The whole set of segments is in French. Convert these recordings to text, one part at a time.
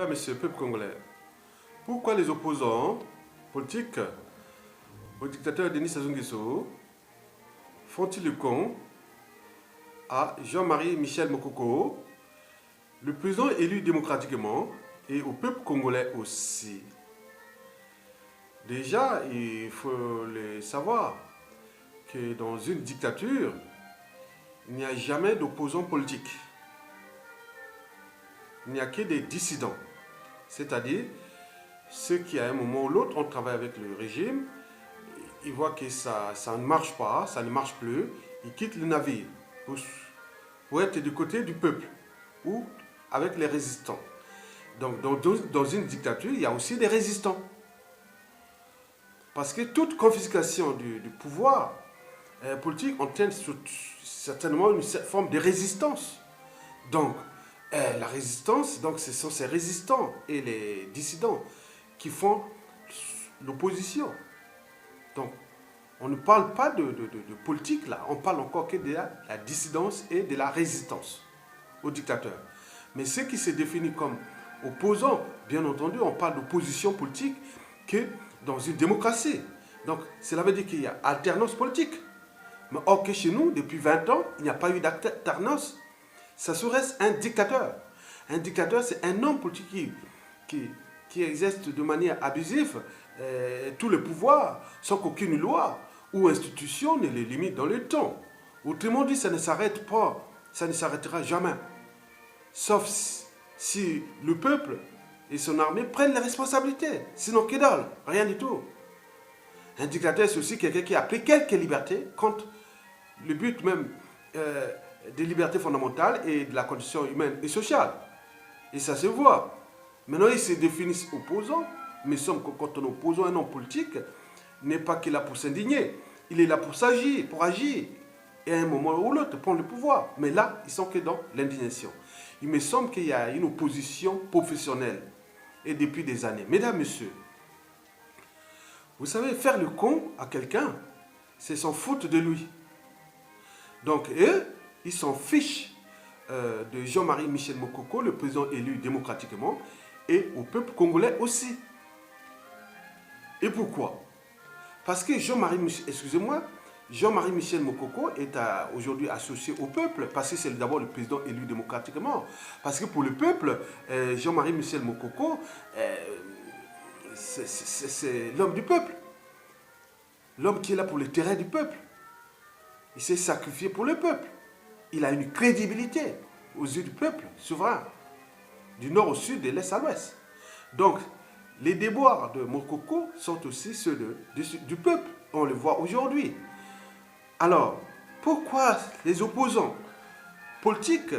Mesdames, Messieurs, peuple congolais, pourquoi les opposants politiques au dictateur Denis Sassou Nguesso font-ils le con à Jean-Marie Michel Mokoko, le président élu démocratiquement, et au peuple congolais aussi? Déjà, il faut le savoir que dans une dictature, il n'y a jamais d'opposants politiques. Il n'y a que des dissidents. C'est-à-dire, ceux qui à un moment ou l'autre ont travaillé avec le régime, ils voient que ça ne marche pas, ça ne marche plus, ils quittent le navire pour être du côté du peuple ou avec les résistants. Donc dans une dictature, il y a aussi des résistants. Parce que toute confiscation du pouvoir politique entraîne certainement une forme de résistance. Donc, la résistance, donc ce sont ces résistants et les dissidents qui font l'opposition. Donc, on ne parle pas de politique là, on parle encore que de la dissidence et de la résistance au dictateur. Mais ceux qui se définissent comme opposants, bien entendu, on parle d'opposition politique que dans une démocratie. Donc, cela veut dire qu'il y a alternance politique. Mais or que chez nous, depuis 20 ans, il n'y a pas eu d'alternance. Ça serait un dictateur. Un dictateur, c'est un homme politique qui exerce de manière abusive tout le pouvoir, sans qu'aucune loi ou institution ne les limite dans le temps. Autrement dit, ça ne s'arrête pas, ça ne s'arrêtera jamais. Sauf si le peuple et son armée prennent les responsabilités. Sinon, que dalle, rien du tout. Un dictateur, c'est aussi quelqu'un qui a pris quelques libertés contre le but même des libertés fondamentales et de la condition humaine et sociale. Et ça se voit. Maintenant, ils se définissent opposants, mais quand on oppose un homme politique, n'est pas qu'il est là pour s'indigner. Il est là pour s'agir, pour agir. Et à un moment ou l'autre, prendre le pouvoir. Mais là, ils sont que dans l'indignation. Il me semble qu'il y a une opposition professionnelle. Et depuis des années. Mesdames, Messieurs, vous savez, faire le con à quelqu'un, c'est s'en foutre de lui. Donc, eux, ils s'en fichent de Jean-Marie Michel Mokoko, le président élu démocratiquement, et au peuple congolais aussi. Et pourquoi? Parce que Jean-Marie Michel Mokoko est aujourd'hui associé au peuple, parce que c'est d'abord le président élu démocratiquement. Parce que pour le peuple, Jean-Marie Michel Mokoko, c'est l'homme du peuple. L'homme qui est là pour le terrain du peuple. Il s'est sacrifié pour le peuple. Il a une crédibilité aux yeux du peuple souverain, du nord au sud, de l'est à l'ouest. Donc, les déboires de Mokoko sont aussi ceux du peuple. On le voit aujourd'hui. Alors, pourquoi les opposants politiques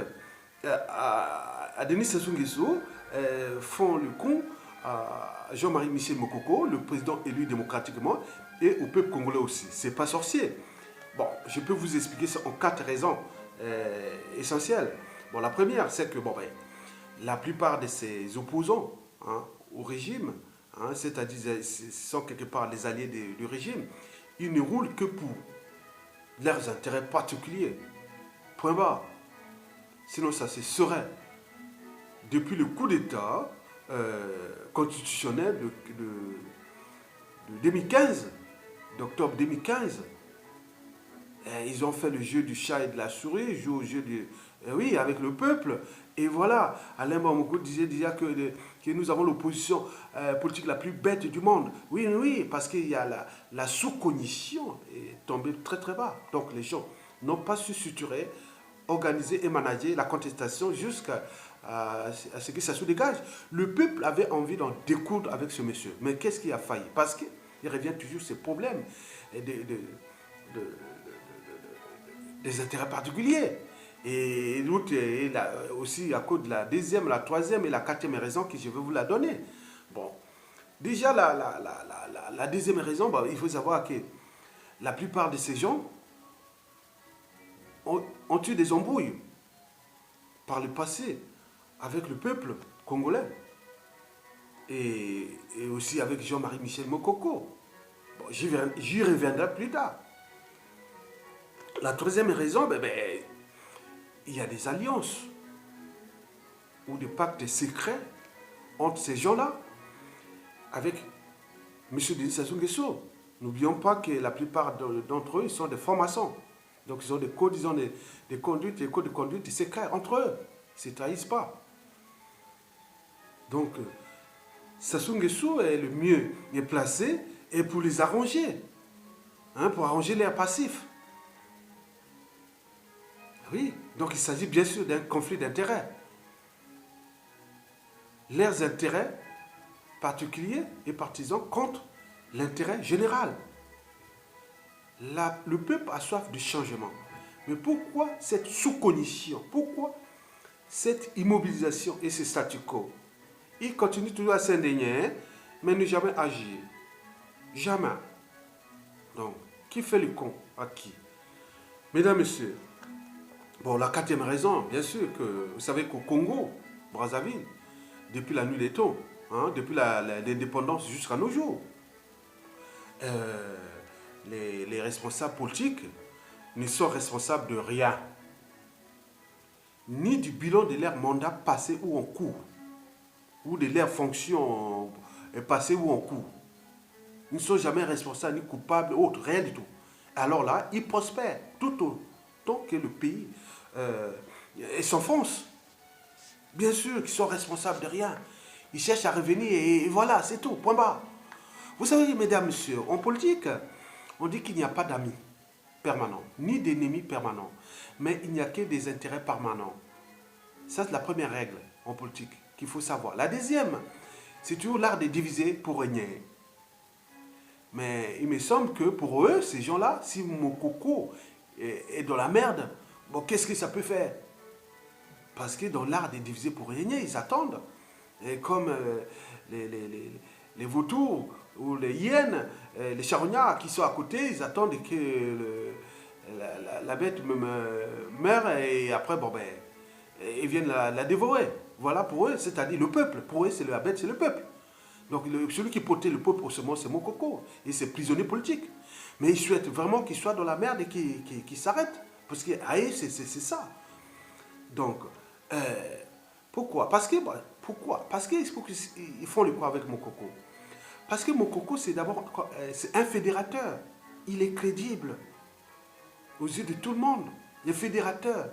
à Denis Sassou Nguesso font le con à Jean-Marie Michel Mokoko, le président élu démocratiquement, et au peuple congolais aussi? C'est pas sorcier. Bon, je peux vous expliquer ça en 4 raisons essentielles. Bon, la première, c'est que la plupart de ces opposants au régime, c'est-à-dire ce sont quelque part les alliés du régime, ils ne roulent que pour leurs intérêts particuliers. Point barre. Sinon, ça se saurait. Depuis le coup d'État constitutionnel de 2015, d'octobre 2015, ils ont fait le jeu du chat et de la souris, joué au jeu oui, avec le peuple. Et voilà, Alain Bamoko disait que nous avons l'opposition politique la plus bête du monde. Oui, oui, parce qu'il y a la sous-cognition est tombée très très bas. Donc les gens n'ont pas su suturer, organiser et manager la contestation jusqu'à ce que ça se dégage. Le peuple avait envie d'en découdre avec ce monsieur. Mais qu'est-ce qui a failli? Parce qu'il revient toujours ces problèmes des intérêts particuliers. Et aussi à cause de la deuxième, la troisième et la quatrième raison que je vais vous la donner. Bon, déjà la deuxième raison, il faut savoir que la plupart de ces gens ont eu des embrouilles par le passé avec le peuple congolais et aussi avec Jean-Marie Michel Mokoko. Bon, j'y reviendrai plus tard. La troisième raison, il y a des alliances ou des pactes secrets entre ces gens-là avec M. Denis Sassou Nguesso. N'oublions pas que la plupart d'entre eux, ils sont des francs-maçons. Donc ils ont des codes, ils ont des conduites, des codes de conduite, ils s'écrivent entre eux. Ils ne se trahissent pas. Donc, Sassou Nguesso est le mieux placé et pour les arranger. Pour arranger l'air passif. Oui, donc il s'agit bien sûr d'un conflit d'intérêts. Leurs intérêts particuliers et partisans contre l'intérêt général. Le peuple a soif de changement. Mais pourquoi cette sous-cognition? Pourquoi cette immobilisation et ce statu quo? Il continue toujours à s'indigner, mais ne jamais agir. Jamais. Donc, qui fait le con à qui? Mesdames, Messieurs, bon, la quatrième raison, bien sûr, que vous savez qu'au Congo, Brazzaville, depuis la nuit des temps, depuis l'indépendance jusqu'à nos jours, les responsables politiques ne sont responsables de rien, ni du bilan de leur mandat passé ou en cours, ou de leur fonction passée ou en cours. Ils ne sont jamais responsables, ni coupables, autres, rien du tout. Alors là, ils prospèrent tout autant que le pays s'enfonce. Bien sûr qu'ils sont responsables de rien. Ils cherchent à revenir et voilà, c'est tout, point barre. Vous savez, mesdames, messieurs, en politique, on dit qu'il n'y a pas d'amis permanents, ni d'ennemis permanents, mais il n'y a que des intérêts permanents. Ça, c'est la première règle en politique qu'il faut savoir. La deuxième, c'est toujours l'art de diviser pour régner. Mais il me semble que pour eux, ces gens-là, si Mokoko est dans la merde, bon, qu'est-ce que ça peut faire? Parce que dans l'art de diviser pour régner, ils attendent. Et comme les vautours ou les hyènes, les charognards qui sont à côté, ils attendent que la bête meure et après, bon, ben, ils viennent la dévorer. Voilà pour eux, c'est-à-dire le peuple. Pour eux, c'est la bête, c'est le peuple. Donc celui qui portait le peuple au second, c'est Mokoko. Et c'est prisonnier politique. Mais ils souhaitent vraiment qu'il soit dans la merde et qu'il s'arrête. Parce que c'est ça. Donc, pourquoi? Parce qu'ils font le quoi avec Mokoko? Parce que Mokoko, c'est d'abord un fédérateur. Il est crédible aux yeux de tout le monde. Le fédérateur.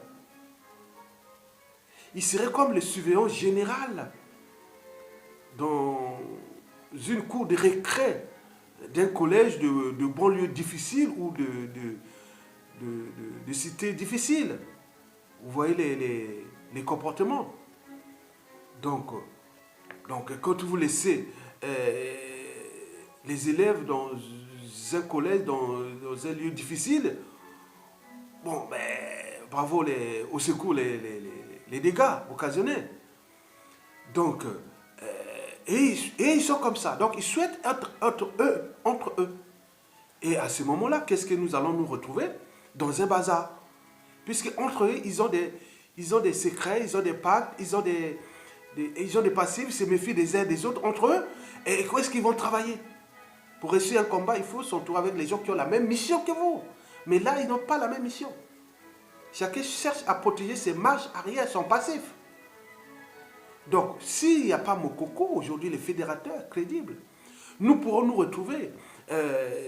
Il serait comme le surveillant général dans une cour de récré d'un collège de banlieue difficile ou de cité difficile. Vous voyez les comportements. Donc, quand vous laissez les élèves dans un collège, dans un lieu difficile, bon, ben, bravo au secours les dégâts occasionnés. Donc, et ils sont comme ça. Donc, ils souhaitent être entre eux. Et à ce moment-là, qu'est-ce que nous allons nous retrouver? Dans un bazar. Puisque entre eux, ils ont des secrets, ils ont des pactes, ils ont des passifs, ils se méfient des uns des autres entre eux. Et où est-ce qu'ils vont travailler? Pour réussir un combat, il faut s'entourer avec les gens qui ont la même mission que vous. Mais là, ils n'ont pas la même mission. Chacun cherche à protéger ses marches arrière, son passif. Donc, s'il n'y a pas Mokoko, aujourd'hui, les fédérateurs crédibles, nous pourrons nous retrouver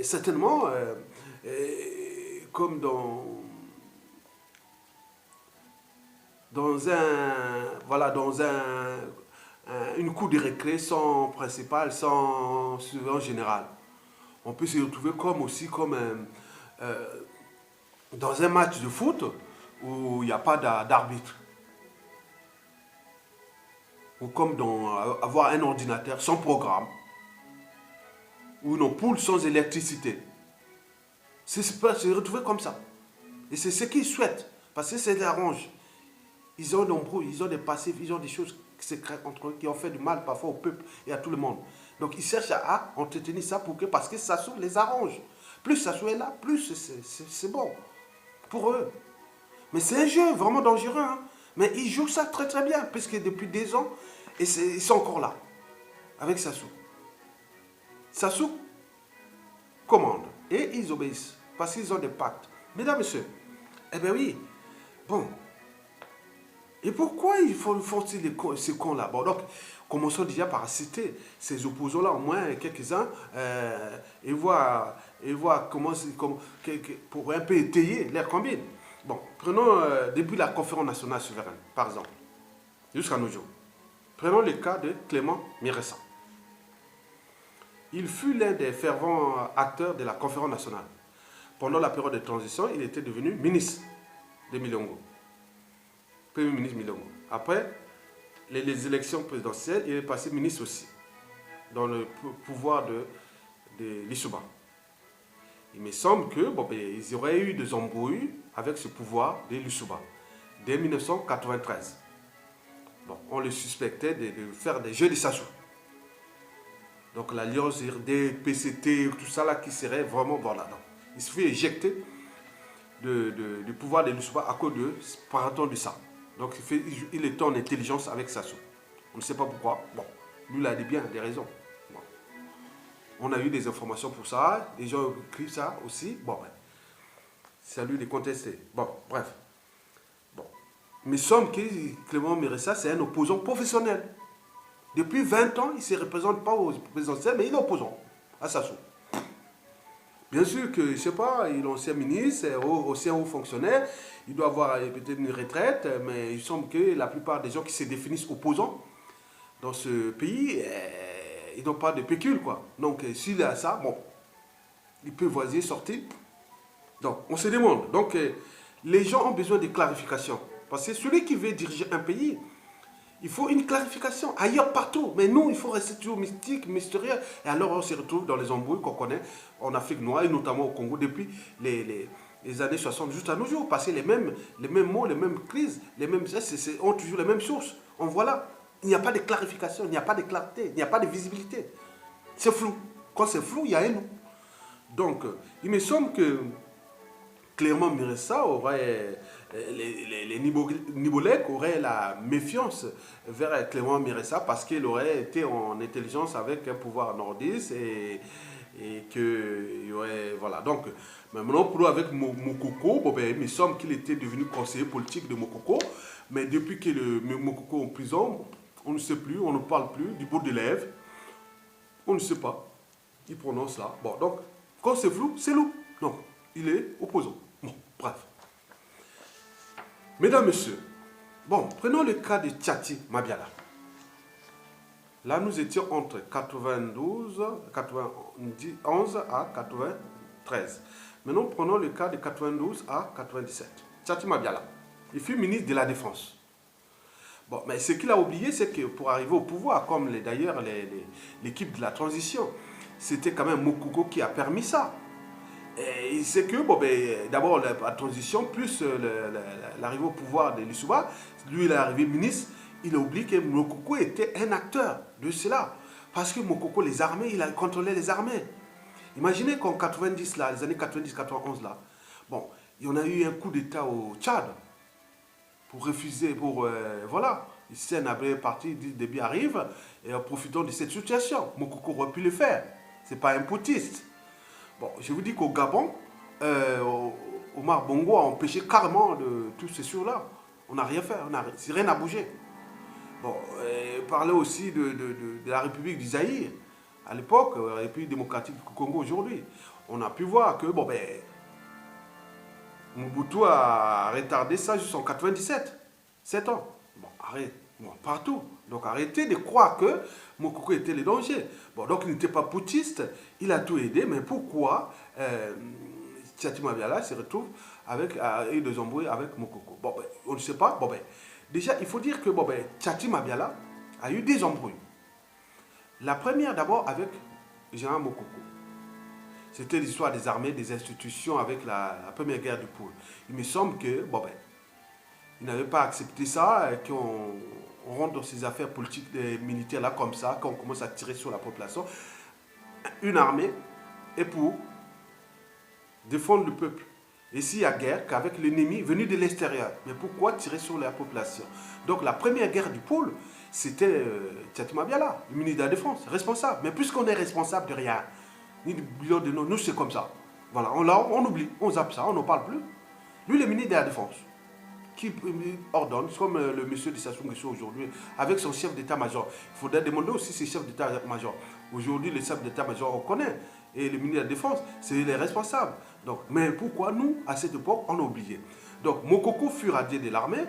certainement comme une cour de récré sans principal, sans surveillant général. On peut se retrouver comme dans un match de foot où il n'y a pas d'arbitre. Ou comme avoir un ordinateur sans programme. Ou une ampoule sans électricité. C'est se retrouver comme ça. Et c'est ce qu'ils souhaitent. Parce que ça les arrange. Ils ont d'embrouilles, ils ont des passifs, ils ont des choses secrètes entre eux qui ont fait du mal parfois au peuple et à tout le monde. Donc ils cherchent à entretenir ça parce que ça les arrange. Plus ça soit là, plus c'est bon pour eux. Mais c'est un jeu vraiment dangereux. Hein? Mais ils jouent ça très très bien, puisque depuis des ans, ils sont encore là, avec Sassou. Sassou commande et ils obéissent, parce qu'ils ont des pactes. Mesdames, Messieurs, eh bien oui, bon, Et pourquoi ils font forcer ces cons-là? Bon, donc, commençons déjà par citer ces opposants-là, au moins quelques-uns, et voir pour un peu étayer leur combine. Bon, prenons depuis la conférence nationale souveraine, par exemple, jusqu'à nos jours. Prenons le cas de Clément Miressa. Il fut l'un des fervents acteurs de la conférence nationale. Pendant la période de transition, il était devenu ministre de Milongo. Premier ministre Milongo. Après les élections présidentielles, il est passé ministre aussi, dans le pouvoir de Lissouba. Il me semble que ils auraient eu des embrouilles avec ce pouvoir de Lissouba dès 1993. Bon, on le suspectait de faire des jeux de Sassou. Donc l'alliance RD, PCT, tout ça là qui serait vraiment voilà. Donc, il se fait éjecter du pouvoir de Lissouba à cause de paraton de ça. Donc il est en intelligence avec Sassou. On ne sait pas pourquoi. Bon, lui il a bien des raisons. Bon. On a eu des informations pour ça. Les gens écrivent ça aussi. Bon, c'est à lui de contester. Bon, bref. Bon. Mais somme que Clément Miressa, c'est un opposant professionnel. Depuis 20 ans, il ne se représente pas au présidentiel, mais il est opposant à Sassou. Bien sûr que, je ne sais pas, il est ancien ministre, ancien haut fonctionnaire, il doit avoir peut-être une retraite, mais il semble que la plupart des gens qui se définissent opposants dans ce pays, ils n'ont pas de pécule, quoi. Donc, s'il a ça, bon, il peut voiser, sortir. Donc, on se demande. Donc, les gens ont besoin de clarification. Parce que celui qui veut diriger un pays, il faut une clarification, ailleurs, partout. Mais nous, il faut rester toujours mystique, mystérieux. Et alors, on se retrouve dans les embrouilles qu'on connaît en Afrique noire, et notamment au Congo, depuis les années 60 jusqu'à nos jours. Parce que les mêmes mots, les mêmes crises, ont toujours les mêmes sources. On voit là, il n'y a pas de clarification, il n'y a pas de clarté, il n'y a pas de visibilité. C'est flou. Quand c'est flou, il y a un nous. Donc, il me semble que Clément Miressa aurait, les Nibolek auraient la méfiance vers Clément Miressa parce qu'il aurait été en intelligence avec un pouvoir nordiste et que, y aurait, voilà. Donc, maintenant, pour nous, avec Mokoko, il me semble qu'il était devenu conseiller politique de Mokoko, mais depuis que Mokoko est en prison, on ne sait plus, on ne parle plus, du bout de lèvres, on ne sait pas. Il prononce là. Bon, donc, quand c'est flou, c'est loup. Donc, il est opposant. Bon, bref. Mesdames, Messieurs, bon, prenons le cas de Tchati Mabiala. Là, nous étions entre 91 à 93. Maintenant, prenons le cas de 92 à 97. Tchati Mabiala, il fut ministre de la Défense. Bon, mais ce qu'il a oublié, c'est que pour arriver au pouvoir, comme d'ailleurs l'équipe de la transition, c'était quand même Mokoko qui a permis ça. Et c'est que, d'abord, la transition, plus l'arrivée au pouvoir de Lissouba, lui, il est arrivé ministre, il a oublié que Mokoko était un acteur de cela. Parce que Mokoko, les armées, il a contrôlé les armées. Imaginez qu'en 90, là, les années 90-91, là, bon, il y en a eu un coup d'État au Tchad pour refuser, voilà. Ici, un avait parti, Déby arrive, et en profitant de cette situation, Mokoko aurait pu le faire. Ce n'est pas un putiste. Bon, je vous dis qu'au Gabon, Omar Bongo a empêché carrément de tous ces choses-là. On n'a rien fait, rien n'a bougé. Bon, parler aussi de la République du Zaïre, à l'époque, la République démocratique du Congo aujourd'hui. On a pu voir que, Mobutu a retardé ça jusqu'en 97, 7 ans. Bon, arrête, partout. Donc arrêtez de croire que Mokoko était le danger. Bon, donc il n'était pas putiste, il a tout aidé, mais pourquoi Tchati Mabiala se retrouve avec des embrouilles avec Mokoko? Bon, on ne sait pas. Déjà, il faut dire que Tchati Mabiala a eu des embrouilles. La première d'abord avec Jean Mokoko. C'était l'histoire des armées, des institutions avec la première guerre du Pôle. Il me semble que, il n'avait pas accepté ça, qu'on rentre dans ces affaires politiques et militaires là comme ça, qu'on commence à tirer sur la population. Une armée est pour défendre le peuple. Et s'il y a guerre, qu'avec l'ennemi venu de l'extérieur. Mais pourquoi tirer sur la population? Donc la première guerre du Pôle, c'était Tchati Mabiala, le ministre de la Défense, responsable. Mais puisqu'on est responsable de rien, ni du bilan de nous, c'est comme ça. Voilà, on oublie, on zappe ça, on n'en parle plus. Lui, le ministre de la Défense, qui ordonne, comme le monsieur de Sassou Nguesso aujourd'hui, avec son chef d'état-major. Il faudrait demander aussi ses chefs d'état-major. Aujourd'hui, le chef d'état-major, on connaît. Et le ministre de la Défense, c'est les responsables. Donc, mais pourquoi nous, à cette époque, on a oublié? Donc, Mokoko fut radié de l'armée,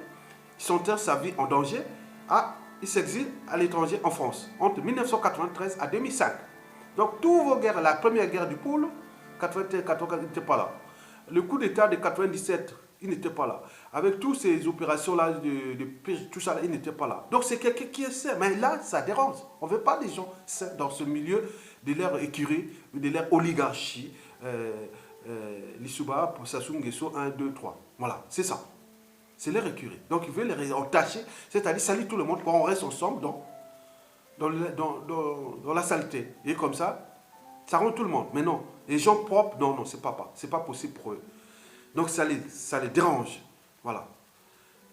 son terre sa vie en danger, il s'exile à l'étranger en France, entre 1993 à 2005. Donc, toutes vos guerres, la première guerre du pôle, 1994, il n'était pas là. Le coup d'État de 97, il n'était pas là. Avec toutes ces opérations-là, tout ça, il n'était pas là. Donc, c'est quelqu'un qui est sain. Mais là, ça dérange. On ne veut pas des gens sains dans ce milieu de leur écurie, de leur oligarchie. Lissouba, Sassou Nguesso, 1, 2, 3. Voilà, c'est ça. C'est leur écurie. Donc, ils veulent les entacher, c'est-à-dire salir tout le monde pour qu'on reste ensemble dans la saleté. Et comme ça rend tout le monde. Mais non, les gens propres, non, c'est pas possible pour eux. Donc, ça les dérange. Voilà.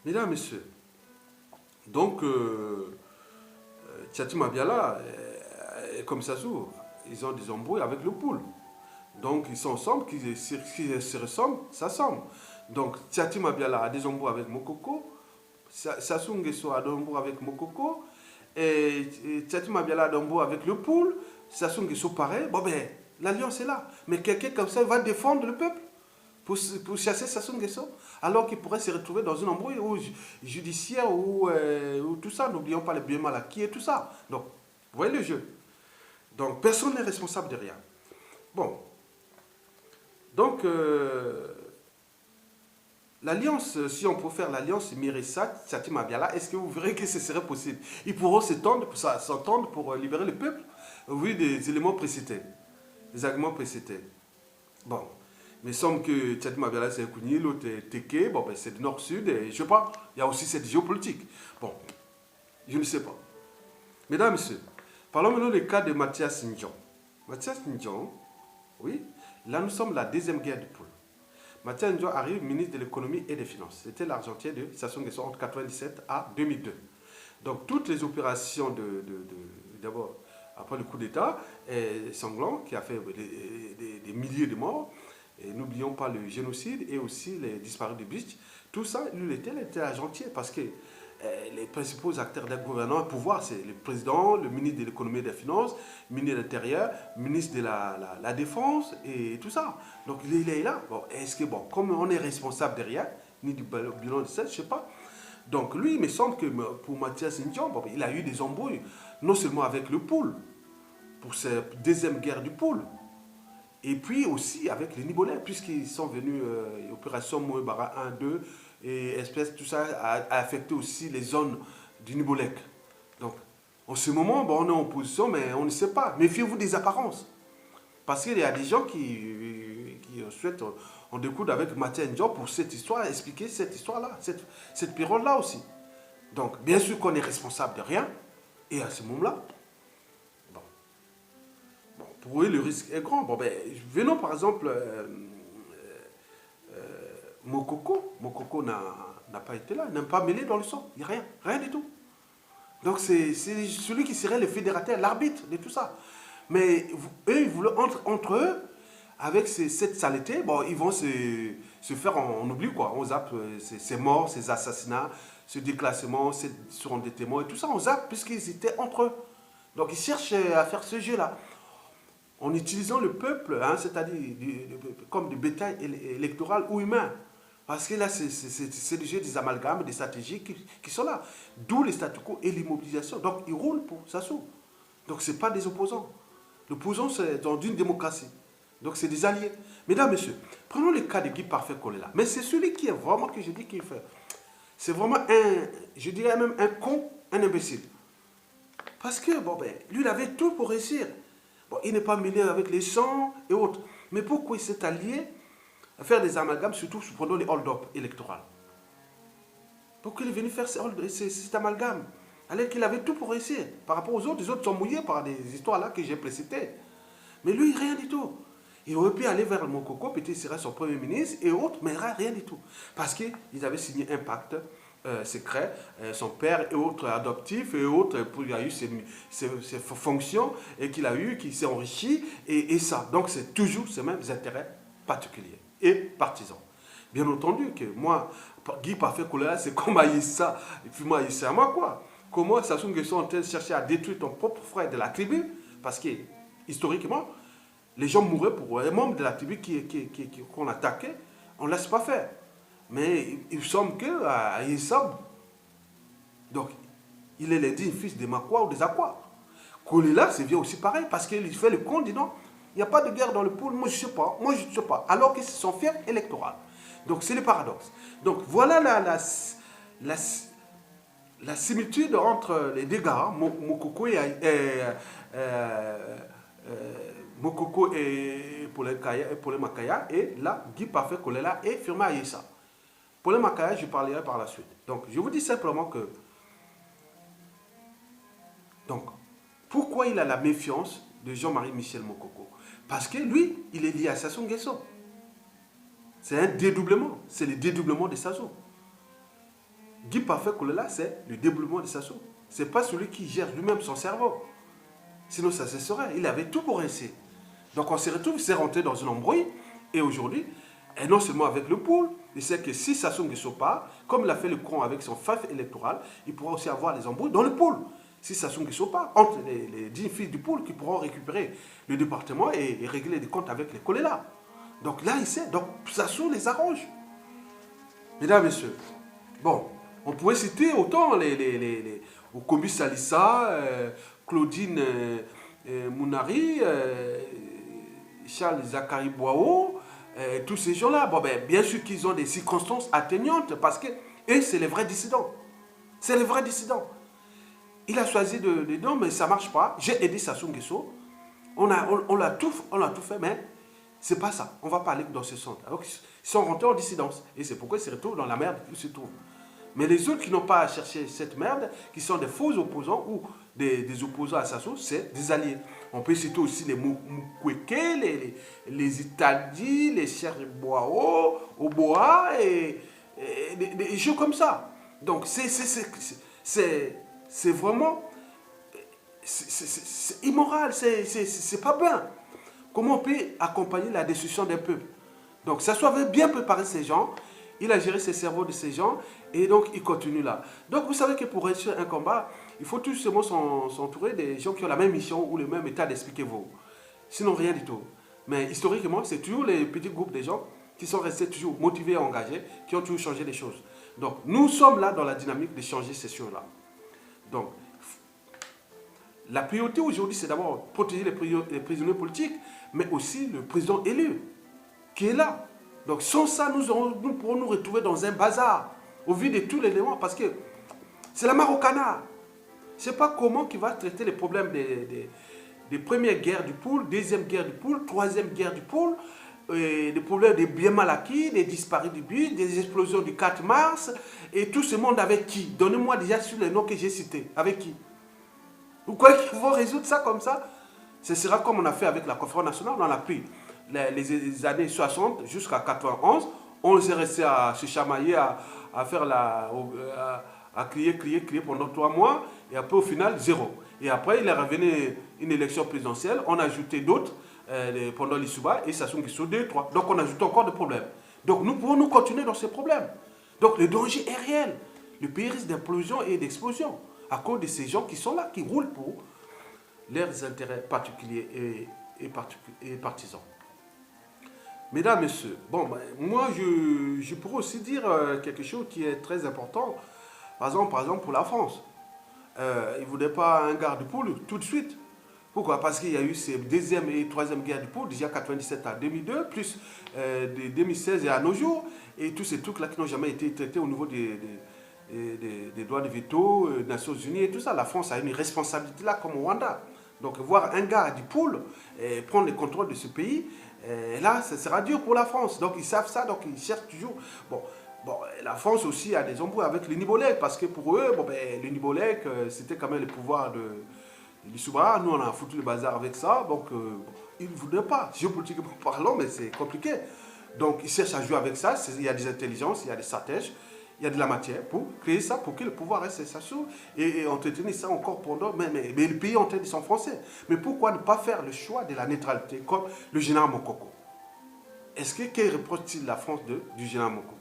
Mesdames, messieurs, donc, Tchati Mabiala, comme Sassou, ils ont des embrouilles avec le poule. Donc, ils sont ensemble, qu'ils se ressemblent, ça semble. Donc, Tchati Mabiala a des embrouilles avec Mokoko, Sassou Nguesso a des embrouilles avec Mokoko, et Tchati Mabiala a des embrouilles avec le poule, Sassou Nguesso pareil. Bon, ben, l'alliance est là. Mais quelqu'un comme ça va défendre le peuple pour chasser Sassou Nguesso, alors qu'il pourrait se retrouver dans une embrouille judiciaire ou tout ça. N'oublions pas les biens mal acquis et tout ça. Donc, vous voyez le jeu. Donc, personne n'est responsable de rien. Bon. Donc, l'alliance, si on peut faire l'alliance Miressa, Tchati Mabiala, est-ce que vous verrez que ce serait possible? Ils pourront s'entendre pour libérer le peuple? Oui, des éléments précités. Des arguments précités. Bon. Mais il semble que Tchati Mabiala, c'est Kouni, l'autre est Teke, bon, ben, c'est du nord-sud, et je ne sais pas, il y a aussi cette géopolitique. Bon, je ne sais pas. Mesdames, Messieurs, parlons maintenant du cas de Mathias Ndjon. Mathias Ndjon, oui, là nous sommes la deuxième guerre du pôle. Mathias Ndjon arrive ministre de l'économie et des finances. C'était l'argentier de Sassou Nguesso entre 1997 à 2002. Donc toutes les opérations d'abord, après le coup d'État sanglant qui a fait des milliers de morts, et n'oublions pas le génocide et aussi les disparus de Beach, tout ça, lui, il était argentier parce que les principaux acteurs d'un gouvernement, pouvoir, c'est le président, le ministre de l'économie et des finances, le ministre de l'Intérieur, le ministre de la Défense et tout ça. Donc il est là. Bon, est-ce que, bon, comme on est responsable derrière, ni du bilan de ça, je ne sais pas. Donc lui, il me semble que pour Mathias Ndjon, bon, il a eu des embrouilles, non seulement avec le pôle, pour cette deuxième guerre du pôle, et puis aussi avec les Nibolais, puisqu'ils sont venus, opération Mouébara 1, 2, et espèce, tout ça a affecté aussi les zones du Nibolek. Donc, en ce moment, bon, on est en opposition, mais on ne sait pas. Méfiez-vous des apparences. Parce qu'il y a des gens qui souhaitent en découdre avec Mathias Ndjon pour cette histoire, expliquer cette histoire-là, cette période-là aussi. Donc, bien sûr qu'on est responsable de rien, et à ce moment-là, pour eux, le risque est grand. Bon, ben, venons par exemple, Mokoko. Mokoko n'a pas été là, n'a pas mêlé dans le sang. Il n'y a rien, rien du tout. Donc c'est celui qui serait le fédérateur, l'arbitre de tout ça. Mais eux, ils voulaient entre eux, avec cette saleté, bon, ils vont se faire, on oublie quoi, on zappe ces morts, ces assassinats, ce déclassement, ce surendettement et tout ça, on zappe puisqu'ils étaient entre eux. Donc ils cherchent à faire ce jeu-là, en utilisant le peuple, hein, c'est-à-dire comme du bétail électoral ou humain. Parce que là, c'est le jeu des amalgames, des stratégies qui sont là. D'où les statu quo et l'immobilisation. Donc, ils roulent pour Sassou. Donc, ce n'est pas des opposants. L'opposant, c'est dans une démocratie. Donc, c'est des alliés. Mesdames, Messieurs, prenons le cas de Guy Parfait Kolela. Mais c'est celui qui est vraiment, que je dis qu'il fait. C'est vraiment je dirais même un con, un imbécile. Parce que, bon, ben, lui, il avait tout pour réussir. Bon, il n'est pas mêlé avec les sangs et autres. Mais pourquoi il s'est allié à faire des amalgames, surtout pendant les hold-up électoraux? Pourquoi il est venu faire cet amalgame? Alors qu'il avait tout pour réussir. Par rapport aux autres, les autres sont mouillés par des histoires-là que j'ai précitées. Mais lui, rien du tout. Il aurait pu aller vers le Mokoko, peut-être il serait son premier ministre et autres, mais rien du tout. Parce qu'ils avaient signé un pacte secret, son père et autres adoptifs et autres, il a eu ses fonctions et qu'il a eu, qui s'est enrichi et ça. Donc c'est toujours ces mêmes intérêts particuliers et partisans. Bien entendu que moi, Guy Parfait Kolela, c'est comme Aïssa, et puis moi, Aïssa, moi quoi. Comment Sassou Nguesso est en train de chercher à détruire ton propre frère de la tribu? Parce que, historiquement, les gens mouraient pour un membre de la tribu qu'on attaquait, on ne laisse pas faire. Mais il semble qu'à Aïssa, donc, il est le digne fils des Makwa ou des Akwa. Kolela, c'est bien aussi pareil, parce qu'il fait le compte, dit non, il n'y a pas de guerre dans le pôle, moi je ne sais pas, alors qu'ils sont fiers électoraux. Donc c'est le paradoxe. Donc voilà la similitude entre les deux gars, Mokoko et Paulin Makaya, et là, Guy Parfait Kolela et Firma Aïssa. Paulin Makaya, je parlerai par la suite. Donc je vous dis simplement que, donc, pourquoi il a la méfiance de Jean-Marie Michel Mokoko? Parce que lui, il est lié à Sassou Nguesso. C'est un dédoublement. C'est le dédoublement de Sassou. Guy Parfait Kolela, c'est le dédoublement de Sassou. Ce n'est pas celui qui gère lui-même son cerveau. Sinon, ça se serait. Il avait tout pour réussir. Donc, on se retrouve, il s'est rentré dans une embrouille. Et aujourd'hui, et non seulement avec le pool, il sait que si Sassou Nguesso part, comme il a fait le con avec son fief électoral, il pourra aussi avoir les embrouilles dans le pool. Si Sassou Nguesso part, entre les 10 fils du pool qui pourront récupérer le département et régler des comptes avec les Kolela. Donc là, il sait. Donc Sassou les arrange. Mesdames, Messieurs, bon, on pourrait citer autant Okomi Salissa, Claudine Mounari, Charles Zachary Boao, tous ces gens-là. Bon, ben, bien sûr qu'ils ont des circonstances atteignantes parce que eux, c'est les vrais dissidents. C'est les vrais dissidents. Il a choisi de non, mais ça ne marche pas. J'ai aidé Sassou Nguesso. On a tout fait, mais ce n'est pas ça. On va pas aller dans ce sens. Alors, ils sont rentrés en dissidence. Et c'est pourquoi ils se retrouvent dans la merde où ils se trouvent. Mais les autres qui n'ont pas cherché cette merde, qui sont des faux opposants ou des opposants à Sassou, c'est des alliés. On peut citer aussi les Mukwege, les Itadi, les Cherboao, Oboa, et des jeux comme ça. Donc, c'est vraiment c'est immoral, c'est pas bien. Comment on peut accompagner la destruction d'un peuple? Donc ça avait bien préparé ces gens, il a géré ses cerveaux de ces gens, et donc il continue là. Donc vous savez que pour réussir un combat, il faut tout simplement s'entourer des gens qui ont la même mission ou le même état d'esprit que vous. Sinon rien du tout. Mais historiquement, c'est toujours les petits groupes de gens qui sont restés toujours motivés et engagés, qui ont toujours changé les choses. Donc nous sommes là dans la dynamique de changer ces choses-là. Donc, la priorité aujourd'hui, c'est d'abord protéger les prisonniers politiques, mais aussi le président élu, qui est là. Donc, sans ça, nous pourrons nous retrouver dans un bazar, au vu de tous les éléments, parce que c'est la mare au canard. Je ne sais pas comment il va traiter les problèmes des premières guerres du pool, deuxième guerre du pool, troisième guerre du pool, des problèmes des biens mal acquis, des disparus du but, des explosions du 4 mars, et tout ce monde avec qui? Donnez-moi déjà sur les noms que j'ai cités. Avec qui? Vous croyez qu'ils vont résoudre ça comme ça? Ce sera comme on a fait avec la conférence nationale. On a pris les années 60 jusqu'à 91. On s'est resté à se chamailler, à faire à crier pendant 3 mois. Et après, au final, zéro. Et après, il est revenu une élection présidentielle. On a ajouté d'autres pendant l'Issouba et Sassou Nguesso 2, 3. Donc, on ajoute encore des problèmes. Donc, nous pouvons nous continuer dans ces problèmes. Donc, le danger est réel. Le pays risque d'implosion et d'explosion à cause de ces gens qui sont là, qui roulent pour leurs intérêts particuliers et partisans. Mesdames, Messieurs, bon, moi, je pourrais aussi dire quelque chose qui est très important. Par exemple pour la France. Ils ne voulaient pas un garde-poule tout de suite. Pourquoi? Parce qu'il y a eu ces deuxième et troisième guerres du poule, déjà 97 à 2002, plus de 2016 et à nos jours, et tous ces trucs-là qui n'ont jamais été traités au niveau des droits de veto, Nations Unies et tout ça. La France a une responsabilité là comme au Rwanda. Donc voir un gars du pool prendre le contrôle de ce pays, là, ça sera dur pour la France. Donc ils savent ça, donc ils cherchent toujours. Bon, la France aussi a des embrouilles avec l'Unibolec, parce que pour eux, l'Unibolec, c'était quand même le pouvoir de l'Issouba. Nous, on a foutu le bazar avec ça, donc ils ne voulaient pas, géopolitiquement parlant, mais c'est compliqué. Donc ils cherchent à jouer avec ça, il y a des intelligences, il y a des stratèges, il y a de la matière pour créer ça, pour que le pouvoir reste s'assure et entretenir ça encore pendant. Mais le pays est en train de s'enfoncer. Mais pourquoi ne pas faire le choix de la neutralité comme le général Mokoko? Est-ce que reproche-t-il la France du général Mokoko?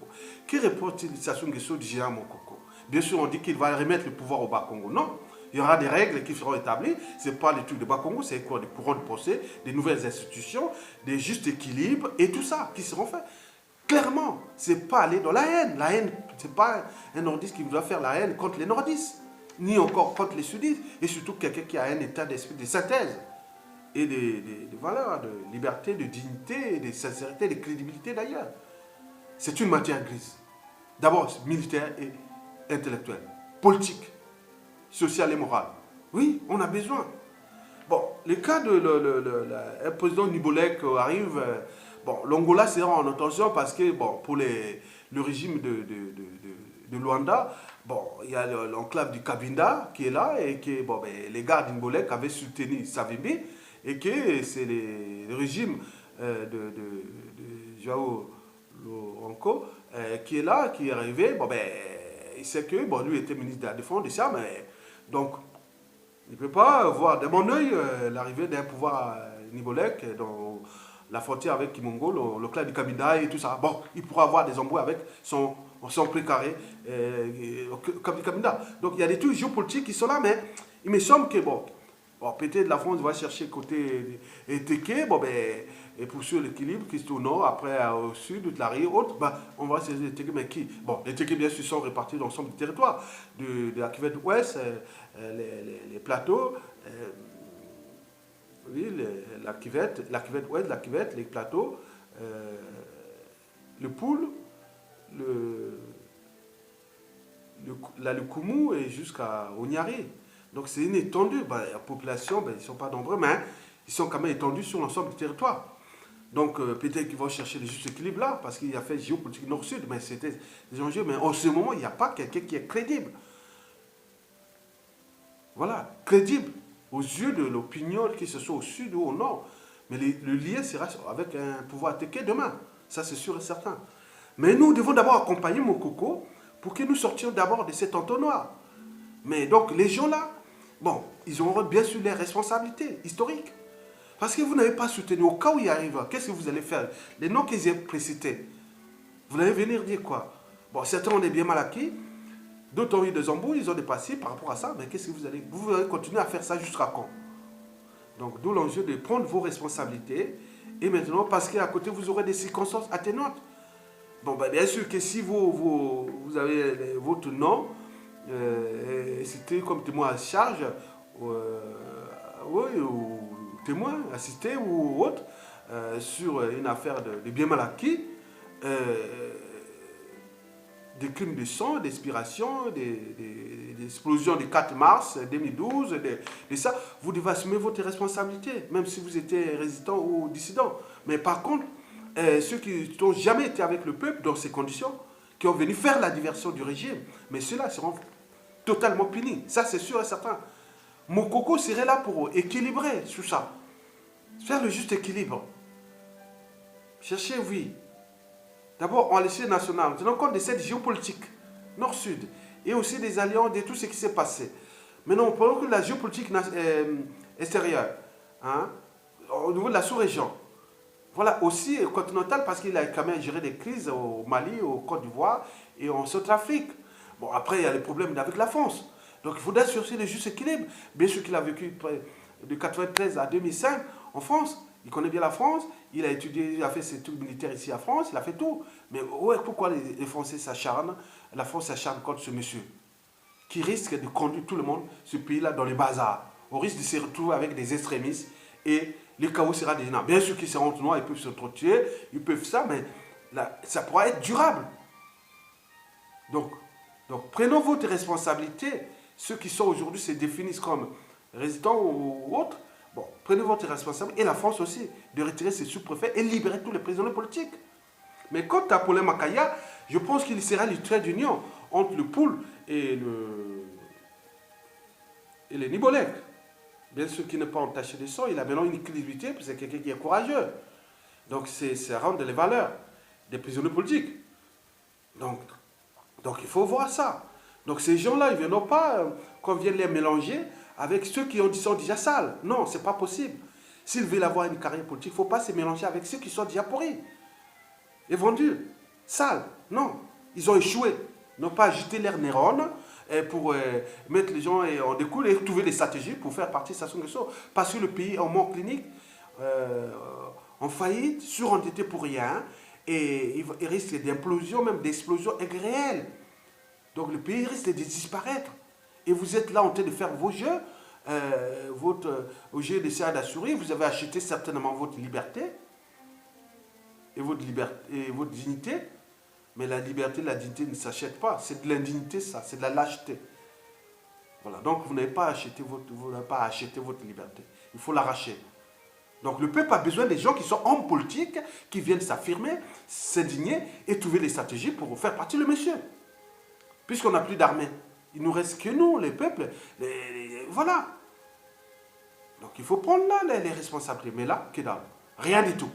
qui répond-il Sassou Nguesso du général Mokoko? Bien sûr, on dit qu'il va remettre le pouvoir au Bas-Congo. Non. Il y aura des règles qui seront établies. Ce n'est pas les trucs de Bas-Congo, c'est quoi? Des courants de procès, des nouvelles institutions, des justes équilibres et tout ça qui seront faits. Clairement, ce n'est pas aller dans la haine. La haine, ce n'est pas un nordiste qui voudra faire la haine contre les nordistes, ni encore contre les sudistes, et surtout quelqu'un qui a un état d'esprit de synthèse et des valeurs de liberté, de dignité, de sincérité, de crédibilité d'ailleurs. C'est une matière grise. D'abord militaire et intellectuelle, politique, sociale et morale. Oui, on a besoin. Bon, le cas de un président Nibolek arrive. Bon, l'Angola sera en attention parce que, bon, pour le régime de Luanda, bon, il y a l'enclave du Cabinda qui est là et que, bon, ben, les gars d'Nibolek avaient soutenu Savimbi et que c'est le régime de Joao Lourenço qui est là, qui est arrivé. Bon, ben, il sait que, bon, lui était ministre de la Défense de ça, mais donc, il ne peut pas voir de mon œil l'arrivée d'un pouvoir Nibolek dans la frontière avec Kimongo, le clan du Kamida et tout ça. Bon, il pourra avoir des embrouilles avec son précaré Kamida. Donc il y a des trucs géopolitiques qui sont là, mais il me semble que, bon peut-être la France va chercher côté Teke, bon, ben, et pour sur l'équilibre qui est au nord, après au sud, de la rive haute, ben, on va chercher les Teke, mais qui? Bon, les Teke, bien sûr, sont répartis dans l'ensemble du territoire, de la cuvette ouest, les plateaux, oui, la cuvette ouest, la cuvette, les plateaux, le Poul, le Koumou et jusqu'à Onyari. Donc c'est une étendue. Ben, la population, ben, ils ne sont pas nombreux, mais ils sont quand même étendus sur l'ensemble du territoire. Donc peut-être qu'ils vont chercher le juste équilibre là, parce qu'il y a fait géopolitique nord-sud, mais c'était des enjeux. Mais en ce moment, il n'y a pas quelqu'un qui est crédible. Voilà, crédible aux yeux de l'opinion, que ce soit au sud ou au nord. Mais le lien sera avec un pouvoir attaqué demain. Ça, c'est sûr et certain. Mais nous devons d'abord accompagner Mokoko pour que nous sortions d'abord de cet entonnoir. Mais donc, les gens là, bon, ils auront bien sûr les responsabilités historiques. Parce que vous n'avez pas soutenu. Au cas où il arrive, qu'est-ce que vous allez faire? Les noms qu'ils aient précités, vous allez venir dire quoi? Bon, certains ont des biens mal acquis, d'autres ont eu des embrouilles, ils ont dépassé par rapport à ça, mais qu'est-ce que vous allez continuer à faire ça jusqu'à quand? Donc, d'où l'enjeu de prendre vos responsabilités. Et maintenant, parce qu'à côté, vous aurez des circonstances atténuantes. Bon, ben, bien sûr que si vous avez votre nom, cité comme témoin à charge, oui, ou témoin assisté ou autre, sur une affaire de bien mal acquis, des crimes de sang, d'expiration, des explosions du 4 mars 2012, de ça, vous devez assumer votre responsabilité, même si vous étiez résistant ou dissident. Mais par contre, ceux qui n'ont jamais été avec le peuple dans ces conditions, qui ont venu faire la diversion du régime, mais ceux-là seront totalement punis. Ça, c'est sûr et certain. Mokoko serait là pour équilibrer tout ça. Faire le juste équilibre. Cherchez, oui. D'abord, en l'échelle nationale, tenant compte de cette géopolitique nord-sud et aussi des alliances, de tout ce qui s'est passé. Maintenant, pendant que la géopolitique extérieure, hein, au niveau de la sous-région, voilà, aussi continentale, parce qu'il a quand même géré des crises au Mali, au Côte d'Ivoire et en Centrafrique. Bon, après, il y a les problèmes avec la France. Donc, il faudrait chercher le juste équilibre. Bien sûr qu'il a vécu de 1993 à 2005 en France. Il connaît bien la France. Il a étudié, il a fait ses trucs militaires ici en France. Il a fait tout. Mais ouais, pourquoi les Français s'acharnent? La France s'acharne contre ce monsieur qui risque de conduire tout le monde, ce pays-là, dans les bazars. Au risque de se retrouver avec des extrémistes et le chaos sera des gens. Bien sûr qu'ils seront noirs, ils peuvent se tuer, ils peuvent ça, mais là, ça pourra être durable. Donc, prenons votre responsabilité. Ceux qui sont aujourd'hui se définissent comme résidents ou autres. Bon, prenez votre responsabilité, et la France aussi, de retirer ses sous-préfets et libérer tous les prisonniers politiques. Mais quant à Paulin Makaya, je pense qu'il sera le trait d'union entre le Poul et le Nibolek. Bien sûr qu'il n'est pas entaché de sang, il a maintenant une crédibilité, parce que c'est quelqu'un qui est courageux. Donc, c'est rendre les valeurs des prisonniers politiques. Donc il faut voir ça. Donc ces gens-là, ils ne viennent pas qu'on vienne les mélanger avec ceux qui sont déjà sales. Non, ce n'est pas possible. S'ils veulent avoir une carrière politique, il ne faut pas se mélanger avec ceux qui sont déjà pourris et vendus, sales. Non. Ils ont échoué. Ils n'ont pas agité leurs neurones pour mettre les gens en découle et trouver des stratégies pour faire partie de Sassou Nguesso. Parce que le pays est en mort clinique, en faillite, surendetté pour rien, et il risque d'implosion, même d'explosion réelle. Donc le pays risque de disparaître. Et vous êtes là en train de faire vos jeux, au jeu de Serre d'Assouri, vous avez acheté certainement votre liberté et votre dignité. Mais la liberté, la dignité ne s'achète pas. C'est de l'indignité, ça. C'est de la lâcheté. Voilà. Donc, vous n'avez pas acheté votre liberté. Il faut l'arracher. Donc, le peuple a besoin des gens qui sont hommes politiques, qui viennent s'affirmer, s'indigner et trouver des stratégies pour faire partie le monsieur. Puisqu'on n'a plus d'armée. Il ne nous reste que nous, les peuples. Voilà. Donc, il faut prendre là les responsabilités. Mais là, que dalle. Rien du tout.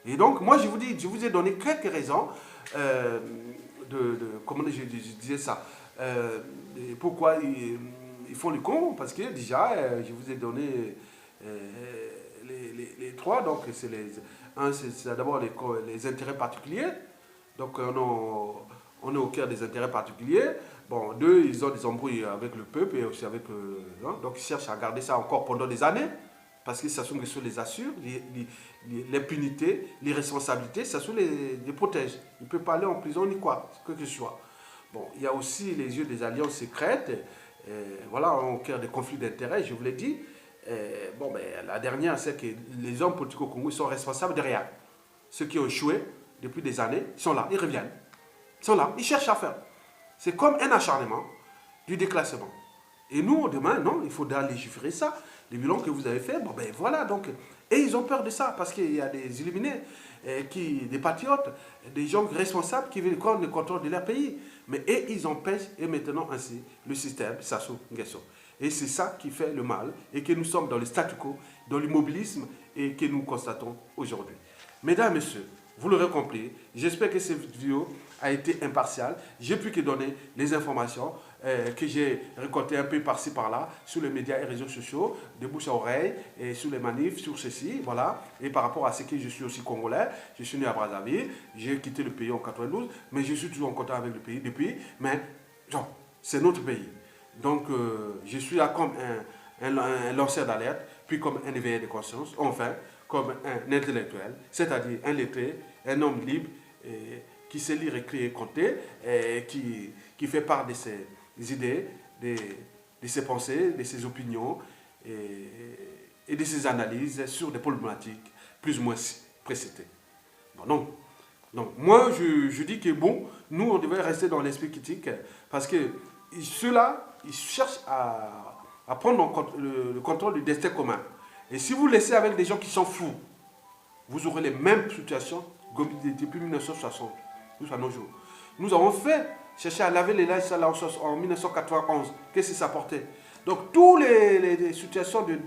Et donc, moi, je vous ai donné quelques raisons comment je disais ça, pourquoi ils font le con, parce que déjà, je vous ai donné les trois, donc c'est d'abord les intérêts particuliers, donc on est au cœur des intérêts particuliers. Bon, deux, ils ont des embrouilles avec le peuple et aussi avec donc ils cherchent à garder ça encore pendant des années. Parce que Sassou Nguesso les assure, l'impunité, les responsabilités, Sassou les protège. Il ne peut pas aller en prison ni quoi, que ce soit. Bon, il y a aussi les yeux des alliances secrètes, voilà, au cœur des conflits d'intérêts, je vous l'ai dit. Bon, ben, la dernière, c'est que les hommes politiques au Congo sont responsables de rien. Ceux qui ont échoué depuis des années, ils sont là, ils reviennent. Ils sont là, ils cherchent à faire. C'est comme un acharnement du déclassement. Et nous, demain, non, il faudra légiférer ça. Les bilans que vous avez fait, bon ben voilà, donc, et ils ont peur de ça, parce qu'il y a des illuminés, des patriotes, des gens responsables qui veulent prendre le contrôle de leur pays. Mais et ils empêchent, et maintenant ainsi, le système Sassou Nguesso. Et c'est ça qui fait le mal, et que nous sommes dans le statu quo, dans l'immobilisme, et que nous constatons aujourd'hui. Mesdames, Messieurs, vous l'aurez compris, j'espère que cette vidéo a été impartiale. J'ai pu que donner les informations que j'ai récoltées un peu par-ci par-là sur les médias et réseaux sociaux, de bouche à oreille, et sur les manifs, sur ceci, voilà. Et par rapport à ce que je suis aussi congolais, je suis né à Brazzaville, j'ai quitté le pays en 92, mais je suis toujours en contact avec le pays depuis, mais c'est notre pays. Donc je suis là comme un lanceur d'alerte, puis comme un éveillé de conscience, enfin, comme un intellectuel, c'est-à-dire un lettré, un homme libre, qui sait lire, écrire et compter, qui fait part de ses idées, de ses pensées, de ses opinions et de ses analyses sur des problématiques plus ou moins précitées. Bon, donc moi, je dis que bon, nous, on devrait rester dans l'esprit critique parce que ceux-là, ils cherchent à prendre le contrôle du destin commun. Et si vous laissez avec des gens qui sont fous, vous aurez les mêmes situations depuis 1960, jusqu'à nos jours. Nous avons cherché à laver les linges en 1991. Qu'est-ce que ça portait? Donc, toutes les situations de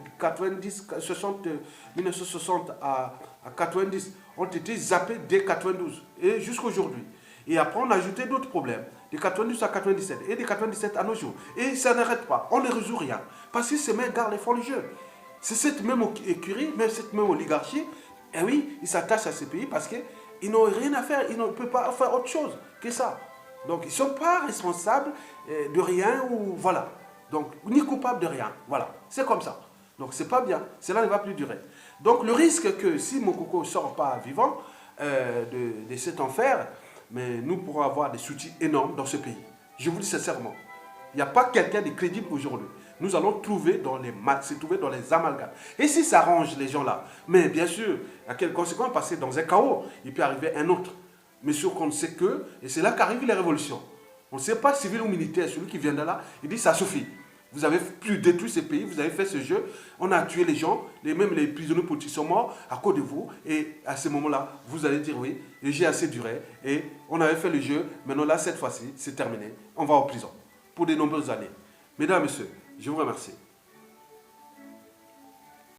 1960 à 90 ont été zappées dès 92 et jusqu'à aujourd'hui. Et après, on a ajouté d'autres problèmes, de 92 à 97 et de 97 à nos jours. Et ça n'arrête pas, on ne résout rien. Parce que ces mêmes gars les font le jeu. C'est cette même écurie, même cette même oligarchie, et oui, ils s'attachent à ces pays parce qu'ils n'ont rien à faire, ils ne peuvent pas faire autre chose que ça. Donc, ils ne sont pas responsables de rien, ou voilà. Donc, ni coupables de rien. Voilà, c'est comme ça. Donc, c'est pas bien. Cela ne va plus durer. Donc, le risque que si Mokoko ne sort pas vivant de cet enfer, mais nous pourrons avoir des soucis énormes dans ce pays. Je vous dis sincèrement. Il n'y a pas quelqu'un de crédible aujourd'hui. Nous allons se trouver dans les amalgames. Et si ça arrange les gens là, mais bien sûr, à quelles conséquences? Parce que dans un chaos, il peut arriver un autre. Mais sûr qu'on ne sait que, et c'est là qu'arrivent les révolutions. On ne sait pas civil ou militaire, celui qui vient de là, il dit ça suffit. Vous avez plus détruit ces pays, vous avez fait ce jeu, on a tué les gens, même les prisonniers politiques sont morts à cause de vous. Et à ce moment-là, vous allez dire oui, le jeu a assez duré, et on avait fait le jeu, maintenant là, cette fois-ci, c'est terminé, on va en prison pour de nombreuses années. Mesdames, Messieurs, je vous remercie.